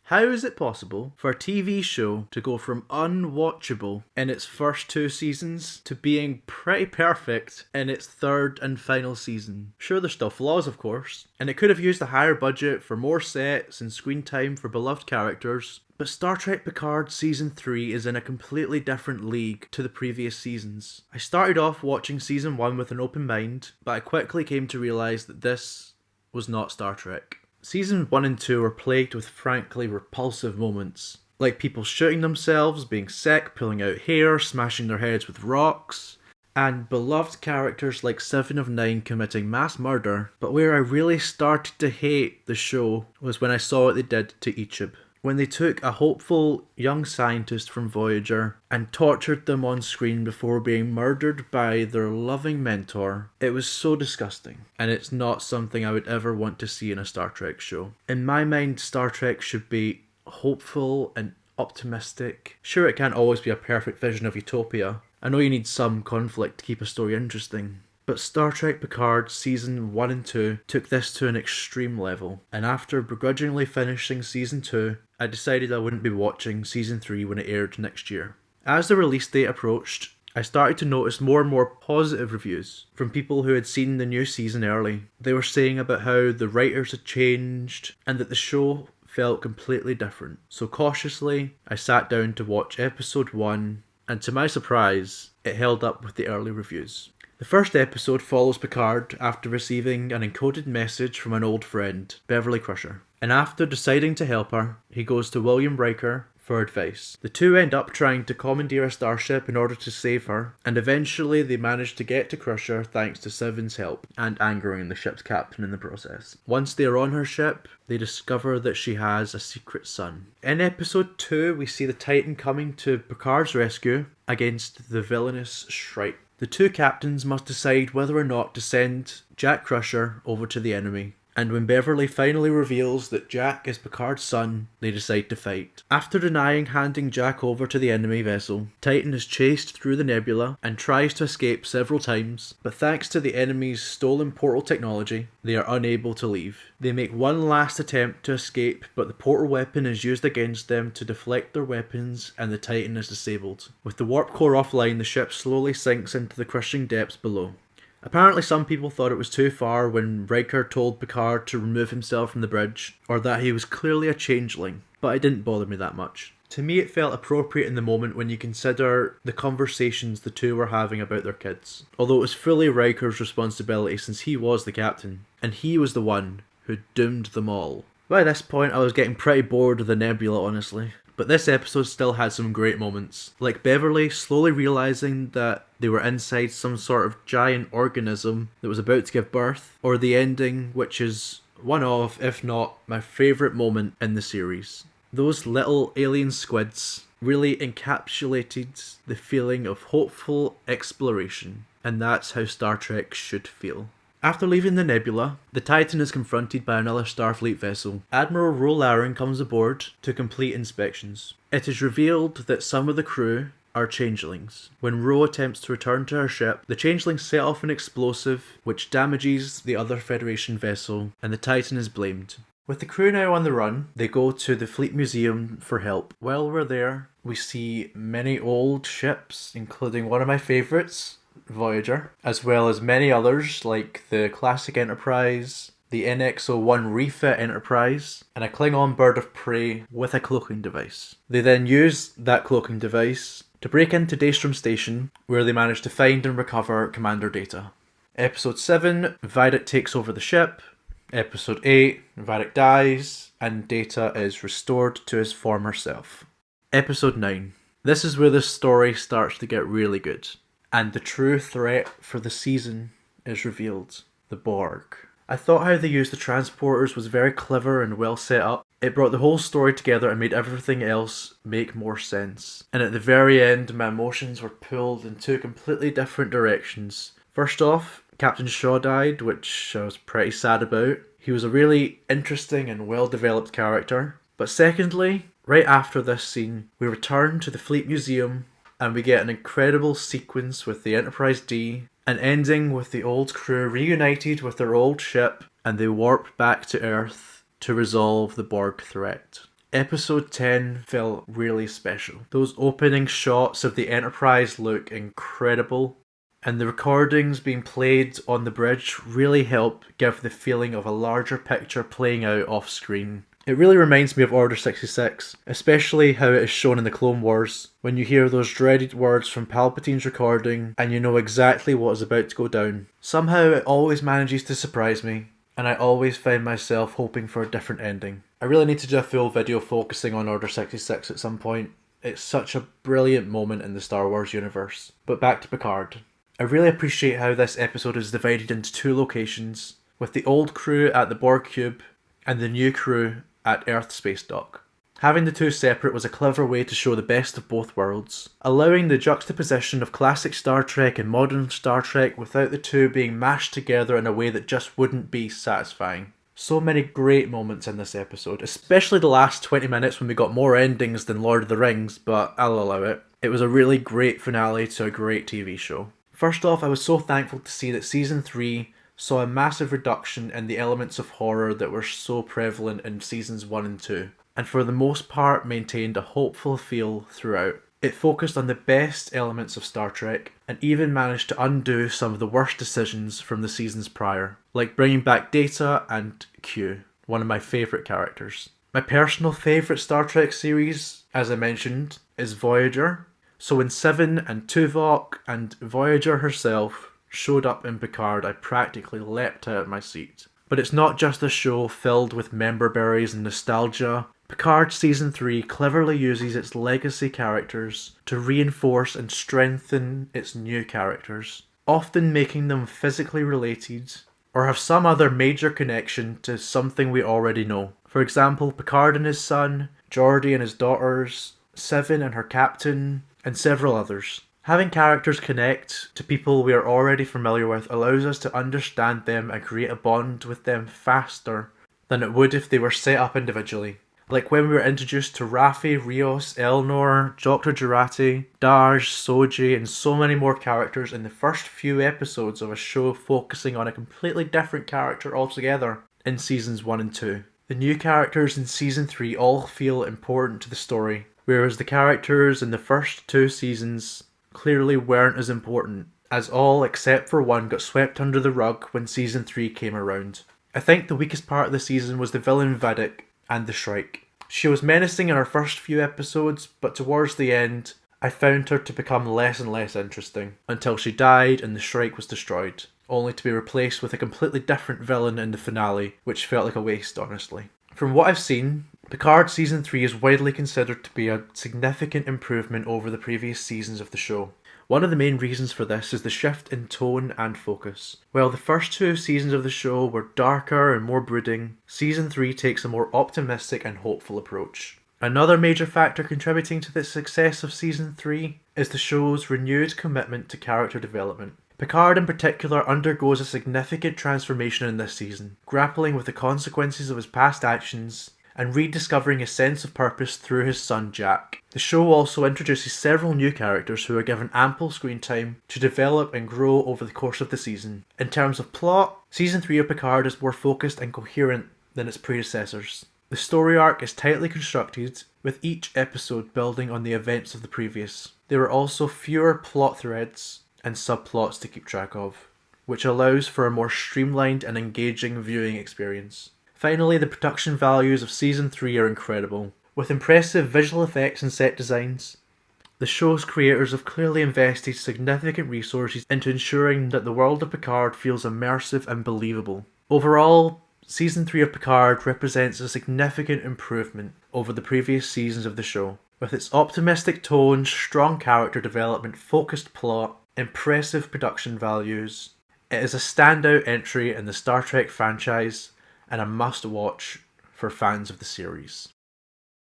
How is it possible for a TV show to go from unwatchable in its first 2 seasons to being pretty perfect in its third and final season? Sure, there's still flaws, of course, and it could have used a higher budget for more sets and screen time for beloved characters, but Star Trek Picard Season 3 is in a completely different league to the previous seasons. I started off watching Season 1 with an open mind, but I quickly came to realise that this was not Star Trek. Season 1 and 2 were plagued with frankly repulsive moments, like people shooting themselves, being sick, pulling out hair, smashing their heads with rocks, and beloved characters like 7 of 9 committing mass murder. But where I really started to hate the show was when I saw what they did to Ichib. When they took a hopeful young scientist from Voyager and tortured them on screen before being murdered by their loving mentor, it was so disgusting, and it's not something I would ever want to see in a Star Trek show. In my mind, Star Trek should be hopeful and optimistic. Sure, it can't always be a perfect vision of utopia. I know you need some conflict to keep a story interesting. But Star Trek Picard Season 1 and 2 took this to an extreme level, and after begrudgingly finishing Season 2, I decided I wouldn't be watching Season 3 when it aired next year. As the release date approached, I started to notice more and more positive reviews from people who had seen the new season early. They were saying about how the writers had changed and that the show felt completely different. So cautiously, I sat down to watch episode 1, and to my surprise, it held up with the early reviews. The first episode follows Picard after receiving an encoded message from an old friend, Beverly Crusher. And after deciding to help her, he goes to William Riker for advice. The two end up trying to commandeer a starship in order to save her, and eventually they manage to get to Crusher thanks to Seven's help, and angering the ship's captain in the process. Once they are on her ship, they discover that she has a secret son. In episode 2, we see the Titan coming to Picard's rescue against the villainous Shrike. The two captains must decide whether or not to send Jack Crusher over to the enemy. And when Beverly finally reveals that Jack is Picard's son, they decide to fight. After denying handing Jack over to the enemy vessel, Titan is chased through the nebula and tries to escape several times, but thanks to the enemy's stolen portal technology, they are unable to leave. They make one last attempt to escape, but the portal weapon is used against them to deflect their weapons and the Titan is disabled. With the warp core offline, the ship slowly sinks into the crushing depths below. Apparently some people thought it was too far when Riker told Picard to remove himself from the bridge, or that he was clearly a changeling, but it didn't bother me that much. To me it felt appropriate in the moment when you consider the conversations the two were having about their kids, although it was fully Riker's responsibility since he was the captain, and he was the one who doomed them all. By this point I was getting pretty bored of the nebula, honestly. But this episode still had some great moments, like Beverly slowly realising that they were inside some sort of giant organism that was about to give birth, or the ending, which is one of, if not my favourite moment in the series. Those little alien squids really encapsulated the feeling of hopeful exploration, and that's how Star Trek should feel. After leaving the nebula, the Titan is confronted by another Starfleet vessel. Admiral Ro Laren comes aboard to complete inspections. It is revealed that some of the crew are changelings. When Ro attempts to return to her ship, the changelings set off an explosive which damages the other Federation vessel, and the Titan is blamed. With the crew now on the run, they go to the Fleet Museum for help. While we're there, we see many old ships, including one of my favourites, Voyager, as well as many others like the Classic Enterprise, the NX-01 Refit Enterprise, and a Klingon bird of prey with a cloaking device. They then use that cloaking device to break into Daystrom Station, where they manage to find and recover Commander Data. Episode 7, Vidic takes over the ship. Episode 8, Vidic dies, and Data is restored to his former self. Episode 9. This is where the story starts to get really good. And the true threat for the season is revealed, the Borg. I thought how they used the transporters was very clever and well set up. It brought the whole story together and made everything else make more sense. And at the very end, my emotions were pulled in two completely different directions. First off, Captain Shaw died, which I was pretty sad about. He was a really interesting and well developed character. But secondly, right after this scene, we return to the Fleet Museum and we get an incredible sequence with the Enterprise D, and ending with the old crew reunited with their old ship, and they warp back to Earth to resolve the Borg threat. Episode 10 felt really special. Those opening shots of the Enterprise look incredible, and the recordings being played on the bridge really help give the feeling of a larger picture playing out off screen. It really reminds me of Order 66, especially how it is shown in the Clone Wars, when you hear those dreaded words from Palpatine's recording and you know exactly what is about to go down. Somehow it always manages to surprise me, and I always find myself hoping for a different ending. I really need to do a full video focusing on Order 66 at some point. It's such a brilliant moment in the Star Wars universe. But back to Picard. I really appreciate how this episode is divided into two locations, with the old crew at the Borg Cube and the new crew at Earth Space Dock. Having the two separate was a clever way to show the best of both worlds, allowing the juxtaposition of classic Star Trek and modern Star Trek without the two being mashed together in a way that just wouldn't be satisfying. So many great moments in this episode, especially the last 20 minutes when we got more endings than Lord of the Rings, but I'll allow it. It was a really great finale to a great TV show. First off, I was so thankful to see that Season 3 saw a massive reduction in the elements of horror that were so prevalent in Seasons 1 and 2, and for the most part maintained a hopeful feel throughout. It focused on the best elements of Star Trek, and even managed to undo some of the worst decisions from the seasons prior, like bringing back Data and Q, one of my favourite characters. My personal favourite Star Trek series, as I mentioned, is Voyager. So when Seven and Tuvok and Voyager herself showed up in Picard, I practically leapt out of my seat. But it's not just a show filled with member berries and nostalgia. Picard Season 3 cleverly uses its legacy characters to reinforce and strengthen its new characters, often making them physically related or have some other major connection to something we already know. For example, Picard and his son, Geordi and his daughters, Seven and her captain, and several others. Having characters connect to people we are already familiar with allows us to understand them and create a bond with them faster than it would if they were set up individually. Like when we were introduced to Raffi, Rios, Elnor, Dr. Jurati, Darj, Soji, and so many more characters in the first few episodes of a show focusing on a completely different character altogether in Seasons 1 and 2. The new characters in Season 3 all feel important to the story, whereas the characters in the first two seasons clearly weren't as important, as all except for one got swept under the rug when Season 3 came around. I think the weakest part of the season was the villain Vidic and the Shrike. She was menacing in her first few episodes, but towards the end, I found her to become less and less interesting, until she died and the Shrike was destroyed, only to be replaced with a completely different villain in the finale, which felt like a waste, honestly. From what I've seen, Picard Season 3 is widely considered to be a significant improvement over the previous seasons of the show. One of the main reasons for this is the shift in tone and focus. While the first two seasons of the show were darker and more brooding, Season 3 takes a more optimistic and hopeful approach. Another major factor contributing to the success of Season 3 is the show's renewed commitment to character development. Picard in particular undergoes a significant transformation in this season, grappling with the consequences of his past actions and rediscovering a sense of purpose through his son Jack. The show also introduces several new characters who are given ample screen time to develop and grow over the course of the season. In terms of plot, Season 3 of Picard is more focused and coherent than its predecessors. The story arc is tightly constructed, with each episode building on the events of the previous. There are also fewer plot threads and subplots to keep track of, which allows for a more streamlined and engaging viewing experience. Finally, the production values of Season 3 are incredible. With impressive visual effects and set designs, the show's creators have clearly invested significant resources into ensuring that the world of Picard feels immersive and believable. Overall, Season 3 of Picard represents a significant improvement over the previous seasons of the show. With its optimistic tone, strong character development, focused plot, impressive production values, it is a standout entry in the Star Trek franchise and a must-watch for fans of the series.